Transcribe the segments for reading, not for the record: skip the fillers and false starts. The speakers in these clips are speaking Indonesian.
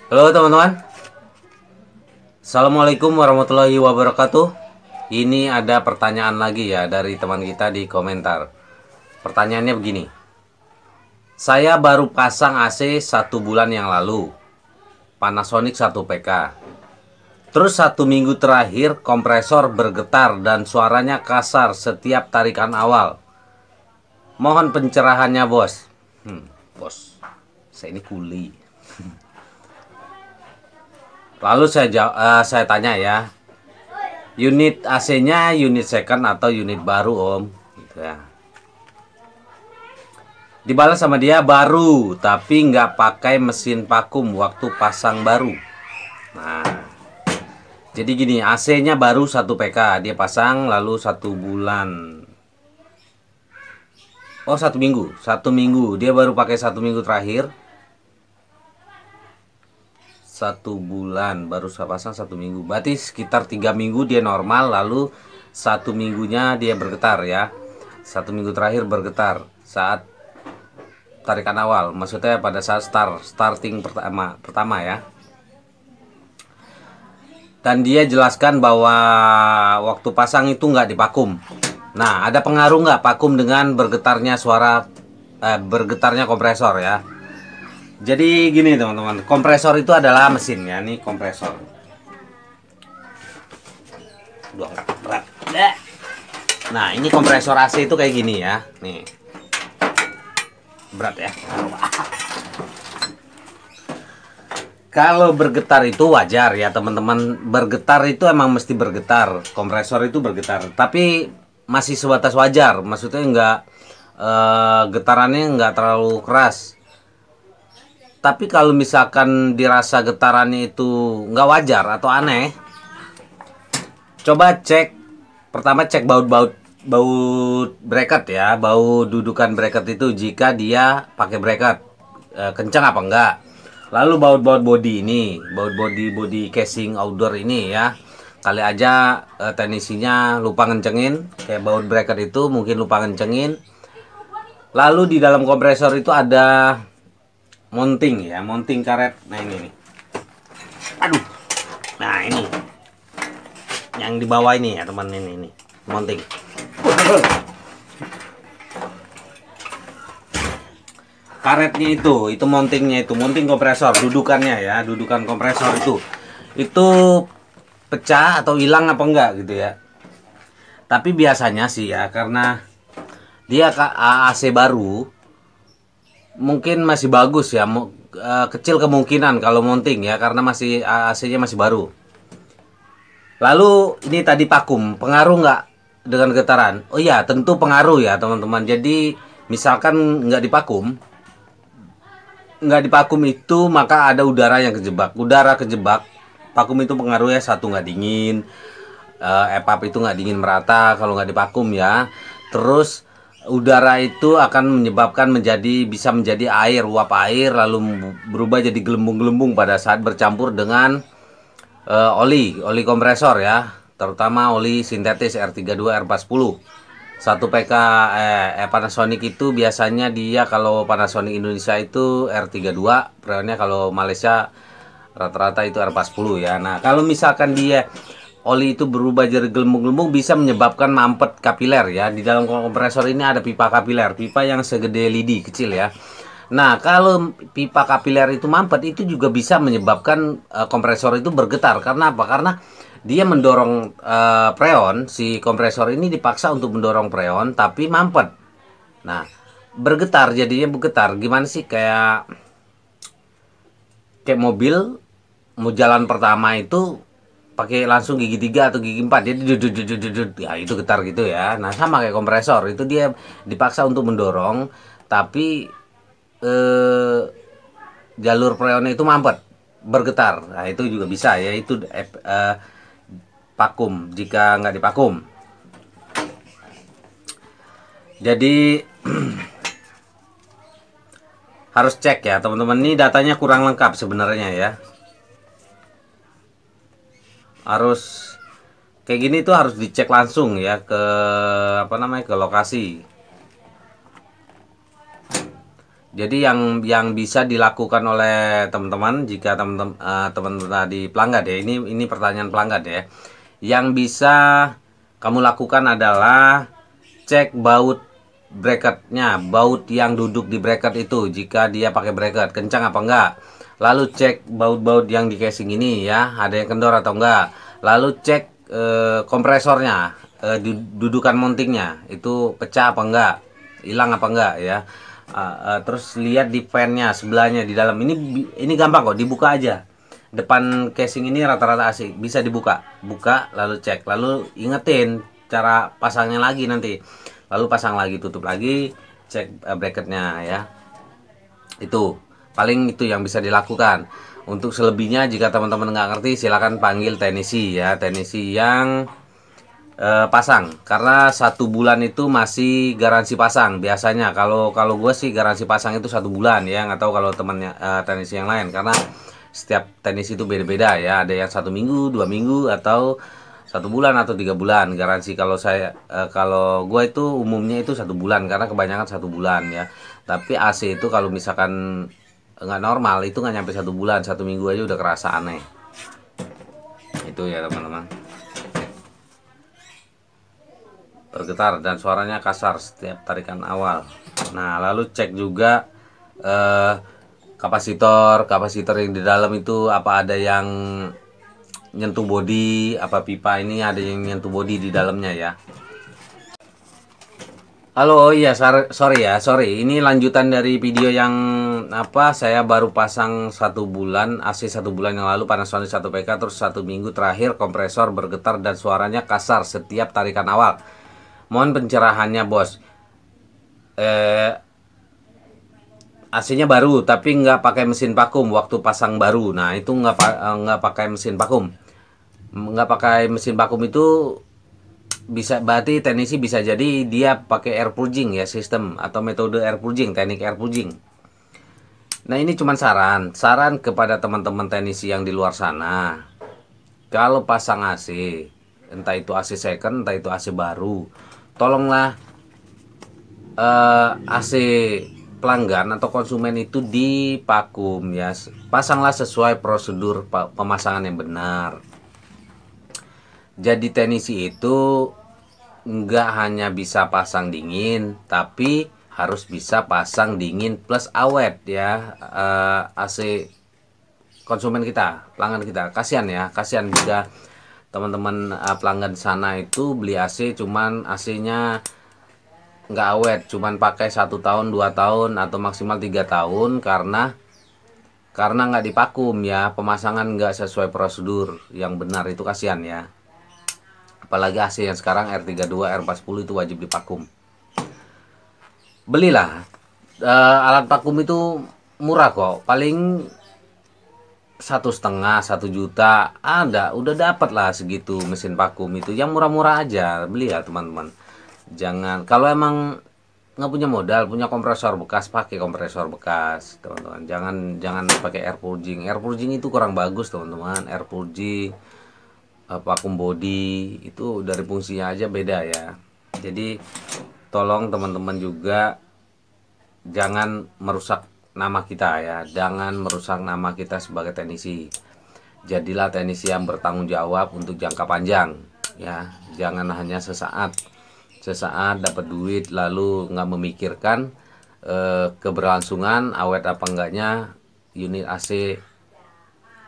Halo teman-teman, Assalamualaikum warahmatullahi wabarakatuh. Ini ada pertanyaan lagi ya dari teman kita di komentar. Pertanyaannya begini, saya baru pasang AC 1 bulan yang lalu, Panasonic 1 PK. Terus 1 minggu terakhir kompresor bergetar dan suaranya kasar setiap tarikan awal. Mohon pencerahannya bos. Bos, saya ini kuli. Lalu saya tanya ya, unit AC-nya unit second atau unit baru om? Gitu ya. Dibalas sama dia baru, tapi nggak pakai mesin vakum waktu pasang baru. Nah, jadi gini, AC-nya baru 1 PK, dia pasang lalu 1 bulan. Oh 1 minggu, 1 minggu, dia baru pakai 1 minggu terakhir. 1 bulan baru saya pasang 1 minggu, berarti sekitar 3 minggu dia normal, lalu 1 minggunya dia bergetar ya. 1 minggu terakhir bergetar saat tarikan awal, maksudnya pada saat starting pertama ya. Dan dia jelaskan bahwa waktu pasang itu nggak divakum. Nah, ada pengaruh nggak vakum dengan bergetarnya bergetarnya kompresor ya. Jadi gini teman-teman, kompresor itu adalah mesinnya, nih kompresor. Berat. Nah, ini kompresor AC itu kayak gini ya, nih. Berat ya. Kalau bergetar itu wajar ya teman-teman, bergetar itu emang mesti bergetar, kompresor itu bergetar, tapi masih sebatas wajar, maksudnya nggak getarannya nggak terlalu keras. Tapi kalau misalkan dirasa getarannya itu nggak wajar atau aneh, coba cek, pertama cek baut bracket ya, baut dudukan bracket itu jika dia pakai bracket kencang apa enggak. Lalu baut body ini, baut body casing outdoor ini ya, kali aja teknisinya lupa ngencengin, kayak baut bracket itu mungkin lupa ngencengin. Lalu di dalam kompresor itu ada mounting ya, mounting karet. Nah ini nih, aduh, nah ini yang di bawah ini ya teman, ini mounting. Karetnya itu mountingnya, itu mounting kompresor, dudukannya ya, dudukan kompresor itu pecah atau hilang apa enggak gitu ya. Tapi biasanya sih ya, karena dia AC baru, mungkin masih bagus ya, kecil kemungkinan kalau mounting ya, karena masih AC-nya masih baru. Lalu ini tadi vakum, pengaruh nggak dengan getaran? Oh iya, tentu pengaruh ya teman-teman. Jadi misalkan nggak divakum itu maka ada udara yang kejebak. Udara kejebak, vakum itu pengaruhnya satu nggak dingin, evap itu nggak dingin merata kalau nggak divakum ya. Terus udara itu akan menyebabkan bisa menjadi air, uap air, lalu berubah jadi gelembung-gelembung pada saat bercampur dengan oli kompresor ya, terutama oli sintetis R32 R410 1 PK. Panasonic itu biasanya dia, kalau Panasonic Indonesia itu R32 freonnya, kalau Malaysia rata-rata itu R410 ya. Nah, kalau misalkan dia oli itu berubah jadi gelembung-gelembung, bisa menyebabkan mampet kapiler ya. Di dalam kompresor ini ada pipa kapiler, pipa yang segede lidi kecil ya. Nah, kalau pipa kapiler itu mampet, itu juga bisa menyebabkan kompresor itu bergetar. Karena apa? Karena dia mendorong freon, si kompresor ini dipaksa untuk mendorong freon tapi mampet. Nah, bergetar, jadinya bergetar. Gimana sih, kayak mobil mau jalan pertama itu pakai langsung gigi 3 atau gigi 4, jadi ya itu getar gitu ya. Nah, sama kayak kompresor, itu dia dipaksa untuk mendorong tapi jalur freonnya itu mampet, bergetar. Nah, itu juga bisa ya, itu vakum jika nggak divakum. Jadi harus cek ya teman-teman, ini datanya kurang lengkap sebenarnya ya. Harus kayak gini tuh harus dicek langsung ya ke ke lokasi. Jadi yang bisa dilakukan oleh teman-teman jika teman-teman tadi pelanggan ya, ini pertanyaan pelanggan ya. Yang bisa kamu lakukan adalah cek baut bracketnya, baut yang duduk di bracket itu, jika dia pakai bracket kencang apa enggak. Lalu cek baut-baut yang di casing ini ya, ada yang kendor atau enggak. Lalu cek kompresornya, dudukan mountingnya itu pecah apa enggak, hilang apa enggak ya. Terus lihat di fan-nya sebelahnya di dalam ini gampang kok, dibuka aja. Depan casing ini rata-rata AC bisa dibuka, buka lalu cek, lalu ingetin cara pasangnya lagi nanti, lalu pasang lagi, tutup lagi, cek bracketnya ya. Itu paling itu yang bisa dilakukan. Untuk selebihnya jika teman-teman nggak ngerti silahkan panggil teknisi ya, teknisi yang pasang, karena 1 bulan itu masih garansi pasang biasanya. Kalau gue sih garansi pasang itu 1 bulan ya, nggak tahu kalau temannya teknisi yang lain, karena setiap teknisi itu beda-beda ya, ada yang 1 minggu 2 minggu atau 1 bulan atau 3 bulan garansi. Kalau kalau gue itu umumnya itu 1 bulan, karena kebanyakan 1 bulan ya. Tapi AC itu kalau misalkan nggak normal itu nggak nyampe 1 bulan, 1 minggu aja udah kerasa aneh. Itu ya teman-teman, bergetar dan suaranya kasar setiap tarikan awal. Nah lalu cek juga kapasitor yang di dalam itu, apa ada yang nyentuh bodi, apa pipa ini ada yang nyentuh bodi di dalamnya ya. Halo, iya sorry, ini lanjutan dari video yang saya baru pasang 1 bulan AC 1 bulan yang lalu, Panasonic 1PK, terus 1 minggu terakhir kompresor bergetar dan suaranya kasar setiap tarikan awal. Mohon pencerahannya bos. AC-nya baru tapi nggak pakai mesin vakum waktu pasang baru. Nah itu nggak pakai mesin vakum. Nggak pakai mesin vakum itu bisa, berarti teknisi bisa jadi dia pakai air purging ya, sistem atau metode air purging, teknik air purging. Nah ini cuma saran kepada teman-teman teknisi yang di luar sana. Kalau pasang AC, entah itu AC second, entah itu AC baru, tolonglah AC pelanggan atau konsumen itu dipakum ya. Pasanglah sesuai prosedur pemasangan yang benar. Jadi teknisi itu nggak hanya bisa pasang dingin, tapi harus bisa pasang dingin plus awet ya. AC konsumen kita, pelanggan kita, kasihan ya, kasihan juga teman-teman pelanggan di sana itu beli AC, cuman AC-nya nggak awet, cuman pakai 1 tahun 2 tahun atau maksimal 3 tahun karena nggak dipakum ya, pemasangan nggak sesuai prosedur yang benar. Itu kasihan ya, apalagi AC yang sekarang R32 R410 itu wajib dipakum. Belilah alat vakum itu murah kok, paling 1,5 1 juta ada, udah dapat lah segitu mesin vakum itu yang murah-murah aja. Beli ya teman-teman. Jangan, kalau emang nggak punya modal, punya kompresor bekas, pakai kompresor bekas teman-teman. Jangan pakai air purging. Air purging itu kurang bagus teman-teman. Air purging, vakum body itu dari fungsinya aja beda ya. Jadi tolong teman-teman juga jangan merusak nama kita ya, jangan merusak nama kita sebagai teknisi. Jadilah teknisi yang bertanggung jawab untuk jangka panjang ya. Jangan hanya sesaat dapat duit lalu nggak memikirkan keberlangsungan awet apa enggaknya unit AC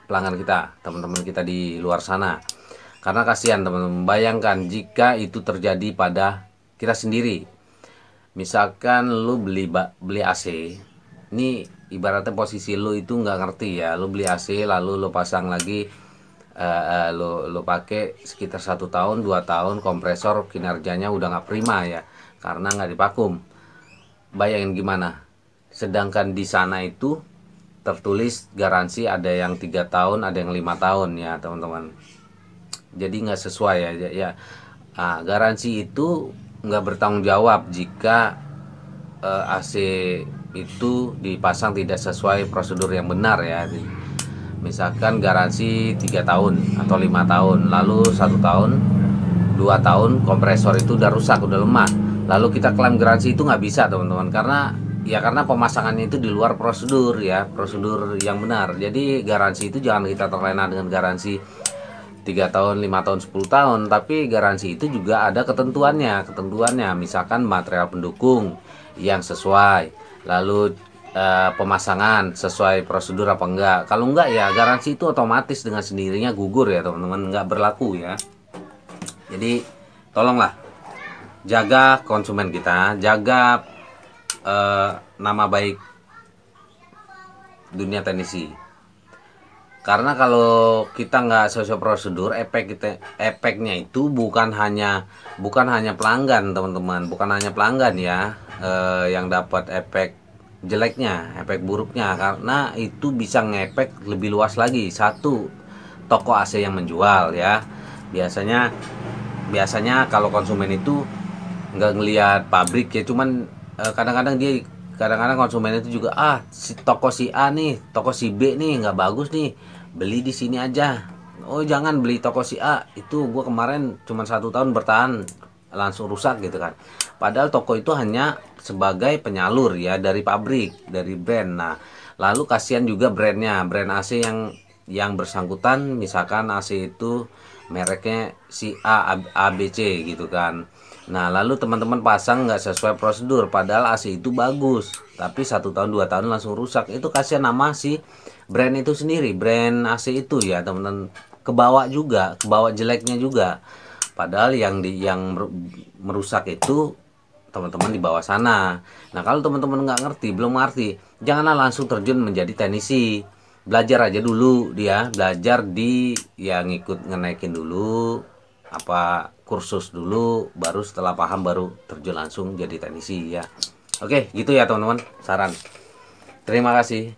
pelanggan kita, teman-teman kita di luar sana. Karena kasihan teman-teman, bayangkan jika itu terjadi pada kita sendiri. Misalkan lu beli AC, ini ibaratnya posisi lu itu nggak ngerti ya, lu beli AC lalu lu pasang lagi, lo pakai sekitar 1 tahun 2 tahun, kompresor kinerjanya udah nggak prima ya karena nggak dipakum. Bayangin gimana, sedangkan di sana itu tertulis garansi ada yang 3 tahun ada yang 5 tahun ya teman-teman. Jadi nggak sesuai ya. Garansi itu nggak bertanggung jawab jika AC itu dipasang tidak sesuai prosedur yang benar ya. Misalkan garansi 3 tahun atau 5 tahun, lalu 1 tahun 2 tahun kompresor itu udah rusak, udah lemah, lalu kita klaim garansi, itu nggak bisa teman-teman, karena ya karena pemasangannya itu di luar prosedur ya, prosedur yang benar. Jadi garansi itu jangan kita terlena dengan garansi 3 tahun, 5 tahun, 10 tahun, tapi garansi itu juga ada ketentuannya, misalkan material pendukung yang sesuai, lalu pemasangan sesuai prosedur apa enggak. Kalau enggak ya garansi itu otomatis dengan sendirinya gugur ya teman-teman, enggak berlaku ya. Jadi tolonglah jaga konsumen kita, jaga nama baik dunia teknisi. Karena kalau kita nggak sesuai prosedur, efeknya itu bukan hanya pelanggan teman-teman, bukan hanya pelanggan ya yang dapat efek jeleknya, efek buruknya, karena itu bisa ngefek lebih luas lagi. Satu, toko AC yang menjual ya, biasanya kalau konsumen itu nggak ngelihat pabrik ya, cuman kadang-kadang konsumen itu juga si toko si A nih, toko si B nih nggak bagus nih, beli di sini aja. Oh jangan beli toko si A, itu gua kemarin cuma 1 tahun bertahan langsung rusak gitu kan. Padahal toko itu hanya sebagai penyalur ya dari pabrik, dari brand. Nah lalu kasihan juga brand AC yang bersangkutan, misalkan AC itu mereknya si ABC gitu kan. Nah lalu teman-teman pasang nggak sesuai prosedur, padahal AC itu bagus, tapi 1 tahun 2 tahun langsung rusak. Itu kasihan nama si brand itu sendiri, brand AC itu ya teman-teman, kebawa jeleknya juga. Padahal yang merusak itu teman-teman di bawah sana. Nah kalau teman-teman belum ngerti, janganlah langsung terjun menjadi teknisi. Belajar aja dulu belajar yang ikut ngenaikin dulu apa kursus dulu, baru setelah paham baru terjun langsung jadi teknisi ya. Oke gitu ya teman-teman, saran. Terima kasih.